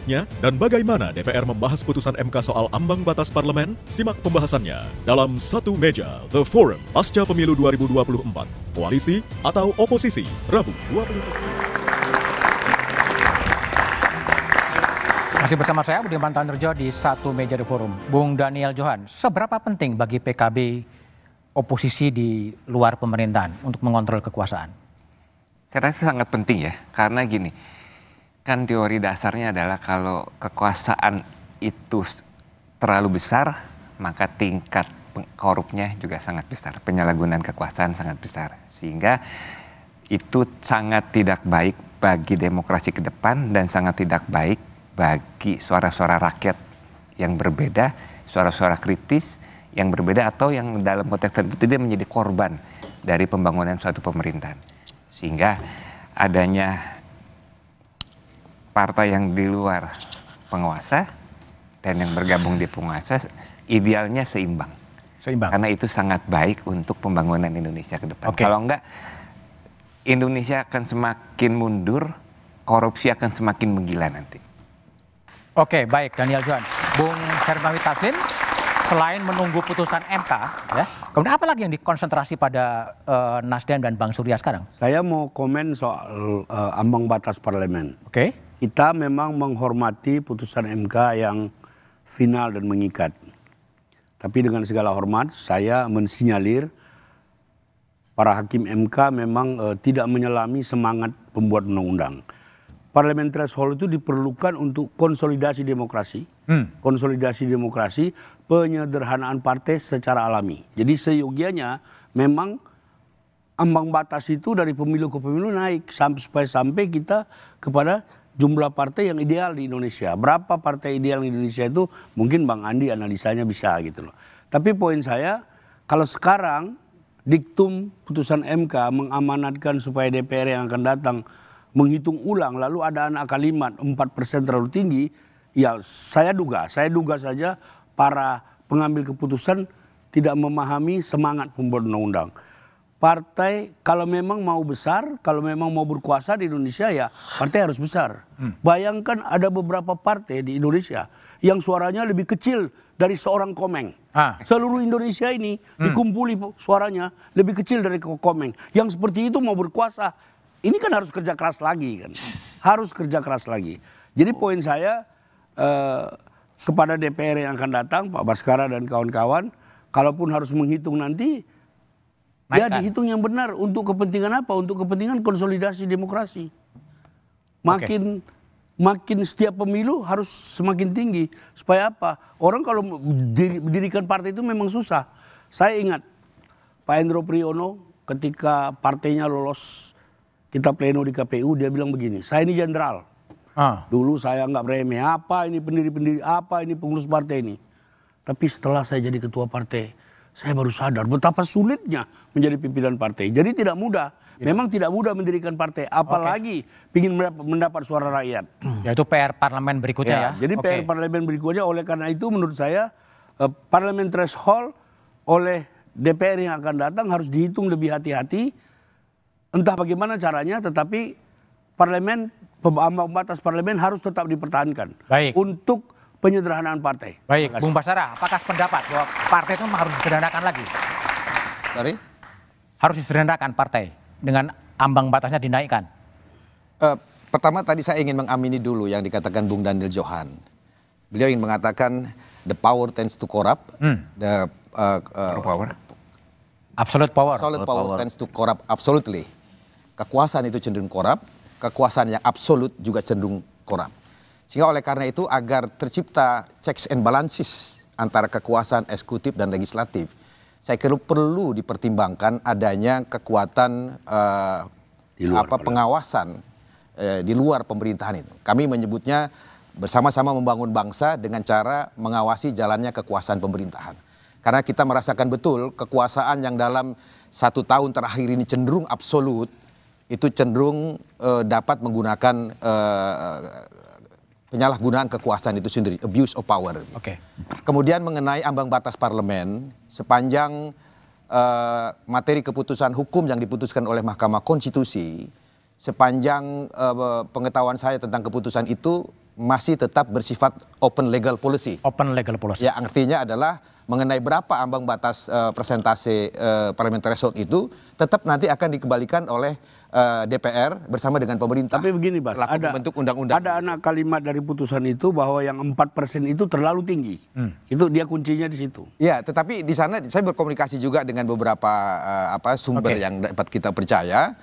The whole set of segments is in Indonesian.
bentuknya, dan bagaimana DPR membahas putusan MK soal ambang batas parlemen? Simak pembahasannya dalam Satu Meja The Forum pasca pemilu 2024, koalisi atau oposisi, Rabu 20. Masih bersama saya Budiman Tanurjo di Satu Meja The Forum. Bung Daniel Johan, seberapa penting bagi PKB oposisi di luar pemerintahan untuk mengontrol kekuasaan? Saya rasa sangat penting ya, karena gini, kan teori dasarnya adalah kalau kekuasaan itu terlalu besar, maka tingkat korupnya juga sangat besar, penyalahgunaan kekuasaan sangat besar. Sehingga itu sangat tidak baik bagi demokrasi ke depan dan sangat tidak baik bagi suara-suara rakyat yang berbeda, suara-suara kritis yang berbeda atau yang dalam konteks tertentu dia menjadi korban dari pembangunan suatu pemerintahan. Sehingga adanya partai yang di luar penguasa dan yang bergabung di penguasa idealnya seimbang. Karena itu sangat baik untuk pembangunan Indonesia ke depan. Kalau enggak, Indonesia akan semakin mundur, korupsi akan semakin menggila nanti. Oke, baik Daniel Johan. Bung Hermawi Taslim, selain menunggu putusan MK, ya, kemudian apa lagi yang dikonsentrasi pada Nasdem dan Bang Surya sekarang? Saya mau komen soal ambang batas parlemen. Oke. Kita memang menghormati putusan MK yang final dan mengikat. Tapi dengan segala hormat, saya mensinyalir para hakim MK memang tidak menyelami semangat pembuat undang-undang. Parliamentary threshold itu diperlukan untuk konsolidasi demokrasi, penyederhanaan partai secara alami. Jadi seyogianya memang ambang batas itu dari pemilu ke pemilu naik sampai kita kepada jumlah partai yang ideal di Indonesia. Berapa partai ideal di Indonesia itu mungkin Bang Andi analisanya bisa gitu loh. Tapi poin saya, kalau sekarang diktum putusan MK mengamanatkan supaya DPR yang akan datang menghitung ulang, lalu ada anak kalimat 4% terlalu tinggi, ya saya duga saja para pengambil keputusan tidak memahami semangat pembuat undang-undang. Partai kalau memang mau besar, kalau memang mau berkuasa di Indonesia ya partai harus besar. Bayangkan ada beberapa partai di Indonesia yang suaranya lebih kecil dari seorang Komeng. Seluruh Indonesia ini dikumpuli suaranya lebih kecil dari Komeng. Yang seperti itu mau berkuasa, ini kan harus kerja keras lagi kan. Harus kerja keras lagi. Jadi poin saya kepada DPR yang akan datang, Pak Baskara dan kawan-kawan, kalaupun harus menghitung nanti, ya dihitung yang benar. Untuk kepentingan apa? Untuk kepentingan konsolidasi demokrasi. Makin setiap pemilu harus semakin tinggi. Supaya apa? Orang kalau mendirikan partai itu memang susah. Saya ingat Pak Hendro Priyono ketika partainya lolos kita pleno di KPU, dia bilang begini, saya ini jenderal. Dulu saya nggak remeh, apa ini pendiri-pendiri, apa ini pengurus partai ini. Tapi setelah saya jadi ketua partai, saya baru sadar betapa sulitnya menjadi pimpinan partai. Jadi tidak mudah, memang tidak mudah mendirikan partai, apalagi ingin mendapat suara rakyat. Yaitu PR parlemen berikutnya ya. Jadi PR parlemen berikutnya, oleh karena itu menurut saya parliamentary threshold oleh DPR yang akan datang harus dihitung lebih hati-hati. Entah bagaimana caranya, tetapi parlemen, ambang batas parlemen harus tetap dipertahankan. Untuk penyederhanaan partai. Baik, Bung Basara, apakah sependapat bahwa partai itu harus disederhanakan lagi? Sorry? Harus disederhanakan partai dengan ambang batasnya dinaikkan. Pertama tadi saya ingin mengamini dulu yang dikatakan Bung Daniel Johan. Beliau ingin mengatakan the power tends to corrupt, the absolute power tends to corrupt absolutely. Kekuasaan itu cenderung korup, kekuasaan yang absolut juga cenderung korup. Sehingga oleh karena itu agar tercipta checks and balances antara kekuasaan eksekutif dan legislatif, saya kira perlu dipertimbangkan adanya kekuatan pengawasan di luar pemerintahan itu. Kami menyebutnya bersama-sama membangun bangsa dengan cara mengawasi jalannya kekuasaan pemerintahan. Karena kita merasakan betul kekuasaan yang dalam 1 tahun terakhir ini cenderung absolut, itu cenderung dapat menggunakan penyalahgunaan kekuasaan itu sendiri, abuse of power. Kemudian mengenai ambang batas parlemen, sepanjang materi keputusan hukum yang diputuskan oleh Mahkamah Konstitusi, sepanjang pengetahuan saya tentang keputusan itu masih tetap bersifat open legal policy. Open legal policy. Ya, artinya adalah mengenai berapa ambang batas persentase parliamentary threshold itu tetap nanti akan dikembalikan oleh DPR bersama dengan pemerintah. Tapi begini, Bas, membentuk undang-undang. ada anak kalimat dari putusan itu bahwa yang 4% itu terlalu tinggi. Itu dia kuncinya di situ. Ya, tetapi di sana saya berkomunikasi juga dengan beberapa sumber yang dapat kita percaya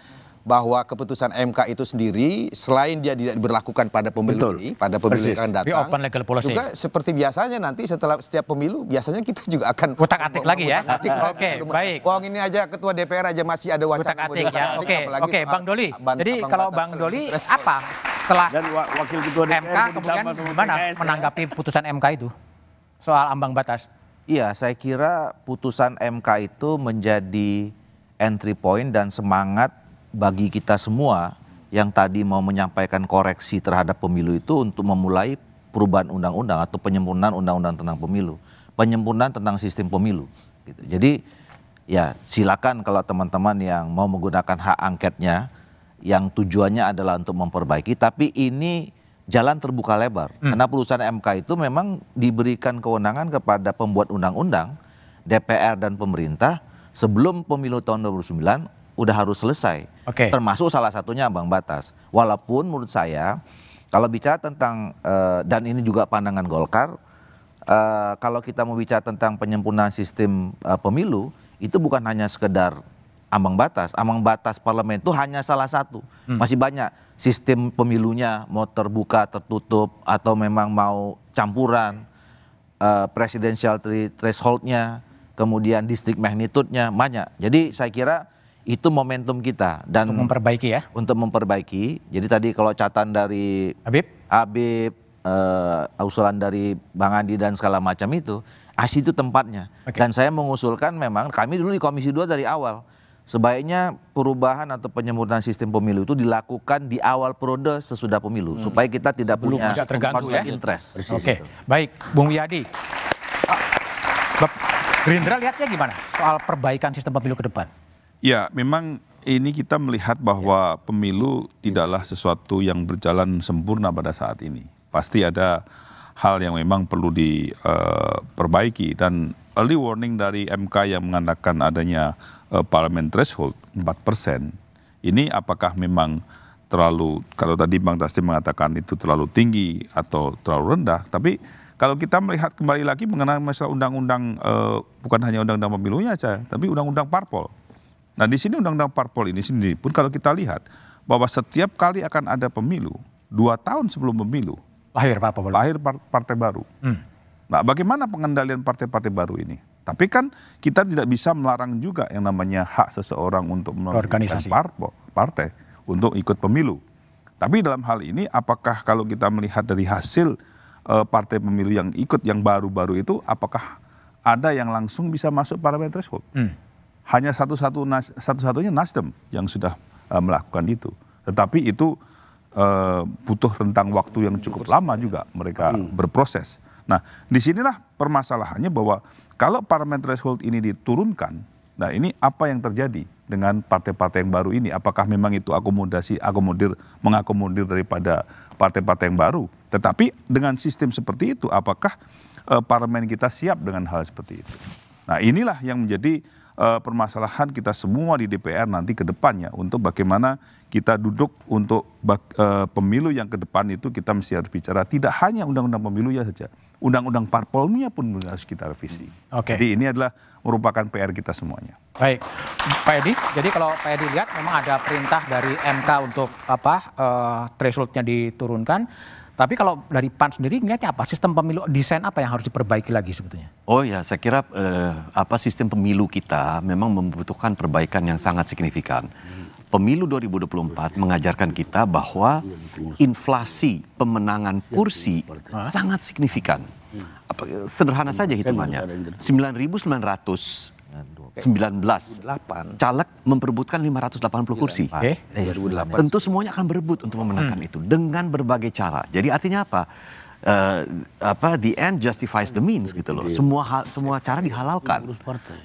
bahwa keputusan MK itu sendiri selain dia tidak diberlakukan pada pemilu ini, pada pemilu yang akan datang, open legal policy. juga seperti biasanya nanti setelah setiap pemilu biasanya kita juga akan utak-atik lagi ya. Oke, baik. Wong ini aja ketua DPR aja masih ada wacana Utak-atik ya. Oke, Bang Doli. Jadi kalau Bang Doli apa setelah Dan wakil ketua DPR MK kemudian gimana menanggapi putusan MK itu soal ambang batas? Iya, saya kira putusan MK itu menjadi entry point dan semangat bagi kita semua yang tadi mau menyampaikan koreksi terhadap pemilu itu untuk memulai perubahan undang-undang atau penyempurnaan undang-undang tentang pemilu, penyempurnaan tentang sistem pemilu. Gitu. Jadi ya silakan kalau teman-teman yang mau menggunakan hak angketnya yang tujuannya adalah untuk memperbaiki, tapi ini jalan terbuka lebar. Karena putusan MK itu memang diberikan kewenangan kepada pembuat undang-undang, DPR dan pemerintah sebelum pemilu tahun 2009 udah harus selesai, termasuk salah satunya ambang batas. Walaupun menurut saya kalau bicara tentang dan ini juga pandangan Golkar, kalau kita mau bicara tentang penyempurnaan sistem pemilu itu bukan hanya sekedar ambang batas parlemen itu hanya salah satu, masih banyak sistem pemilunya mau terbuka tertutup atau memang mau campuran, presidential thresholdnya, kemudian district magnitude-nya banyak. Jadi saya kira itu momentum kita dan untuk memperbaiki ya. Untuk memperbaiki. Jadi tadi kalau catatan dari Habib, usulan dari Bang Andi dan segala macam itu itu tempatnya. Dan saya mengusulkan memang kami dulu di Komisi 2 dari awal sebaiknya perubahan atau penyempurnaan sistem pemilu itu dilakukan di awal periode sesudah pemilu supaya kita tidak punya konflik interest. Baik, Bung Wiyadi. Gerindra lihatnya gimana soal perbaikan sistem pemilu ke depan? Ya, memang ini kita melihat bahwa pemilu tidaklah sesuatu yang berjalan sempurna pada saat ini. Pasti ada hal yang memang perlu diperbaiki dan early warning dari MK yang mengatakan adanya parliament threshold 4%. Ini apakah memang terlalu, kalau tadi Bang Taslim mengatakan itu terlalu tinggi atau terlalu rendah, tapi kalau kita melihat kembali lagi mengenai masalah undang-undang, bukan hanya undang-undang pemilunya saja, tapi undang-undang parpol. Nah di sini undang-undang parpol ini sendiri pun kalau kita lihat bahwa setiap kali akan ada pemilu, 2 tahun sebelum pemilu, lahir partai baru. Nah bagaimana pengendalian partai-partai baru ini? Tapi kan kita tidak bisa melarang juga yang namanya hak seseorang untuk mengorganisasi partai untuk ikut pemilu. Tapi dalam hal ini apakah kalau kita melihat dari hasil partai pemilu yang ikut yang baru-baru itu, apakah ada yang langsung bisa masuk parliamentary threshold? Hanya satu-satunya Nasdem yang sudah melakukan itu. Tetapi itu butuh rentang waktu yang cukup lama juga mereka berproses. Nah, disinilah permasalahannya bahwa kalau parliamentary threshold ini diturunkan, nah ini apa yang terjadi dengan partai-partai yang baru ini? Apakah memang itu mengakomodir daripada partai-partai yang baru? Tetapi dengan sistem seperti itu, apakah parlemen kita siap dengan hal seperti itu? Nah, inilah yang menjadi permasalahan kita semua di DPR nanti ke depannya untuk bagaimana kita duduk untuk pemilu yang ke depan itu kita mesti harus bicara tidak hanya undang-undang pemilunya saja, undang-undang parpolnya pun harus kita revisi. Jadi ini adalah merupakan PR kita semuanya. Baik, Pak Edi. Jadi kalau Pak Edi lihat memang ada perintah dari MK untuk thresholdnya diturunkan. Tapi kalau dari PAN sendiri ngeliatnya apa? Sistem pemilu desain apa yang harus diperbaiki lagi sebetulnya? Oh ya, saya kira sistem pemilu kita memang membutuhkan perbaikan yang sangat signifikan. Pemilu 2024 mengajarkan kita bahwa inflasi pemenangan kursi sangat signifikan. Sederhana saja hitungannya. 9.919 caleg memperebutkan 580 kursi. Tentu semuanya akan berebut untuk memenangkan itu dengan berbagai cara. Jadi artinya apa? The end justifies the means gitu loh. Semua cara dihalalkan.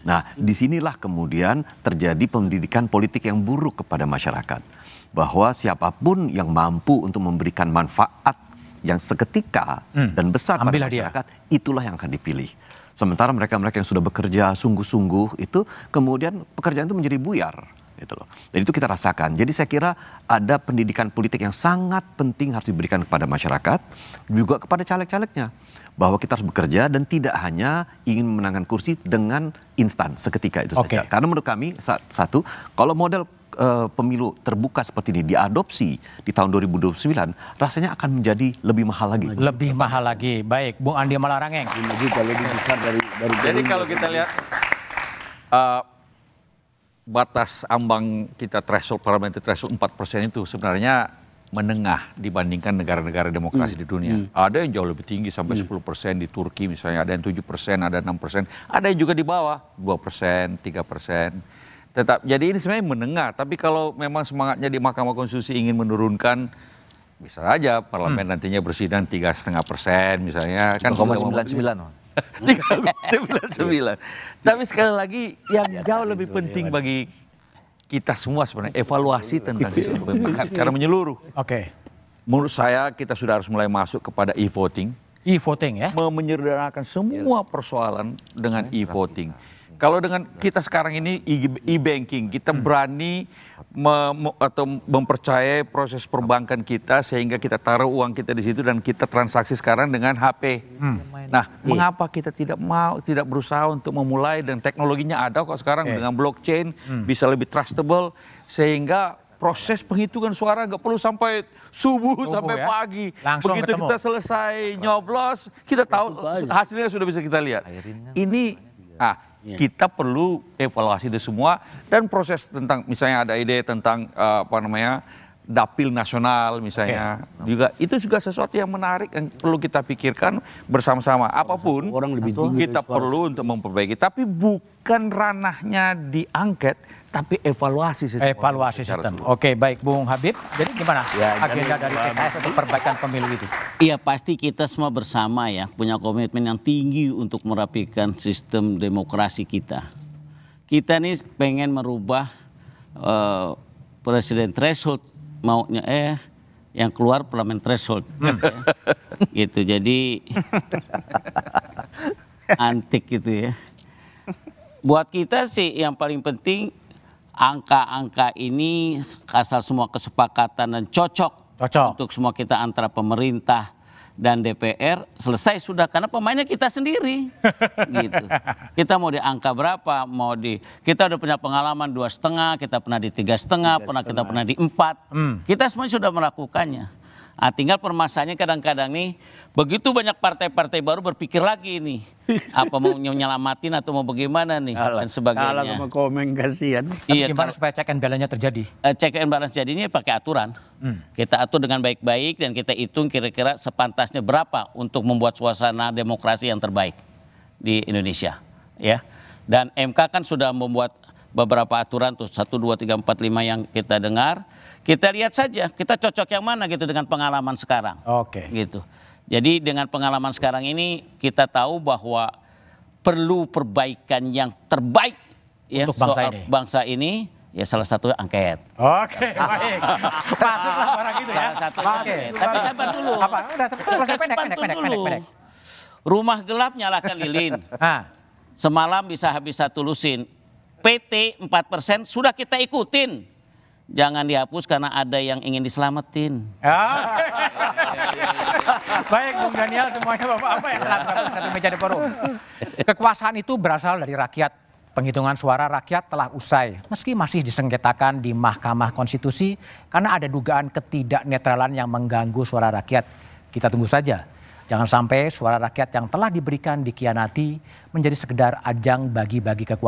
Nah, disinilah kemudian terjadi pendidikan politik yang buruk kepada masyarakat. Bahwa siapapun yang mampu untuk memberikan manfaat yang seketika dan besar pada Ambillah dia. masyarakat, itulah yang akan dipilih. Sementara mereka-mereka yang sudah bekerja sungguh-sungguh itu kemudian pekerjaan itu menjadi buyar gitu loh. Dan itu kita rasakan. Jadi saya kira ada pendidikan politik yang sangat penting harus diberikan kepada masyarakat, juga kepada caleg-calegnya, bahwa kita harus bekerja dan tidak hanya ingin memenangkan kursi dengan instan seketika itu saja. Karena menurut kami satu, kalau model pemilu terbuka seperti ini diadopsi di tahun 2029, rasanya akan menjadi lebih mahal lagi. Lebih mahal lagi. Baik, Bung Andi Malarangeng. Lebih besar dari Jadi kalau kita lihat batas ambang kita threshold parliamentary threshold 4% itu sebenarnya menengah dibandingkan negara-negara demokrasi di dunia. Ada yang jauh lebih tinggi sampai 10% di Turki misalnya, ada yang 7%, ada 6%, ada yang juga di bawah 2%, 3%. Tetap, jadi ini sebenarnya menengah, tapi kalau memang semangatnya di Mahkamah Konstitusi ingin menurunkan, bisa aja parlemen nantinya bersidang 3,5% misalnya. Kan 3,99. 3,99. Tapi sekali lagi yang jauh lebih penting bagi kita semua sebenarnya evaluasi tentang sistem pemilu secara menyeluruh. Menurut saya kita sudah harus mulai masuk kepada e-voting. E-voting ya? Menyederhanakan semua persoalan dengan e-voting. Kalau dengan kita sekarang ini e-banking, kita berani atau mempercayai proses perbankan kita sehingga kita taruh uang kita di situ dan kita transaksi sekarang dengan HP. Nah, mengapa kita tidak berusaha untuk memulai, dan teknologinya ada kok sekarang dengan blockchain bisa lebih trustable sehingga proses penghitungan suara nggak perlu sampai subuh sampai pagi. Langsung begitu ketemu. kita selesai nyoblos, kita tahu hasilnya sudah bisa kita lihat. Ini kita perlu evaluasi itu semua, dan proses tentang misalnya ada ide tentang dapil nasional misalnya juga itu juga sesuatu yang menarik yang perlu kita pikirkan bersama-sama. Apapun kita perlu untuk memperbaiki, tapi bukan ranahnya diangket, tapi evaluasi sistem. Evaluasi sistem. Oke, baik Bung Habib. Jadi gimana agenda dari PKS untuk perbaikan pemilu itu? Iya, pasti kita semua bersama ya punya komitmen yang tinggi untuk merapikan sistem demokrasi kita. Kita nih pengen merubah presiden threshold, maunya yang keluar parlemen threshold. Gitu. Jadi antik gitu ya. Buat kita sih yang paling penting angka-angka ini asal semua kesepakatan dan cocok untuk semua kita antara pemerintah dan DPR selesai sudah, karena pemainnya kita sendiri gitu. Kita mau di angka berapa, kita udah punya pengalaman 2,5, kita pernah di 3,5, kita pernah di 4. Kita semuanya sudah melakukannya. Tinggal permasalahannya kadang-kadang nih begitu banyak partai-partai baru berpikir lagi nih apa mau nyelamatin atau mau bagaimana nih dan sebagainya. Kalah sama komen, kasihan. Iya, gimana supaya check and balance-nya terjadi? Check and balance jadinya pakai aturan. Kita atur dengan baik-baik dan kita hitung kira-kira sepantasnya berapa untuk membuat suasana demokrasi yang terbaik di Indonesia, ya. Dan MK kan sudah membuat beberapa aturan tuh 1, 2, 3, 4, 5 yang kita dengar. Kita lihat saja, kita cocok yang mana gitu dengan pengalaman sekarang. Gitu. Jadi dengan pengalaman sekarang ini kita tahu bahwa perlu perbaikan yang terbaik ya untuk bangsa soal bangsa ini. Ya salah satu angket. Baik. Masuklah orang itu ya. Salah satu angket. Tapi sabar dulu. Pendek. Rumah gelap nyalakan lilin. Semalam bisa habis satu lusin. PT 4% sudah kita ikutin. Jangan dihapus karena ada yang ingin diselamatin. Baik Bung Daniel, semuanya Bapak-Bapak yang telah bergabung satu meja di forum. Kekuasaan itu berasal dari rakyat. Penghitungan suara rakyat telah usai. Meski masih disengketakan di Mahkamah Konstitusi karena ada dugaan ketidaknetralan yang mengganggu suara rakyat. Kita tunggu saja. Jangan sampai suara rakyat yang telah diberikan dikhianati menjadi sekedar ajang bagi-bagi kekuasaan.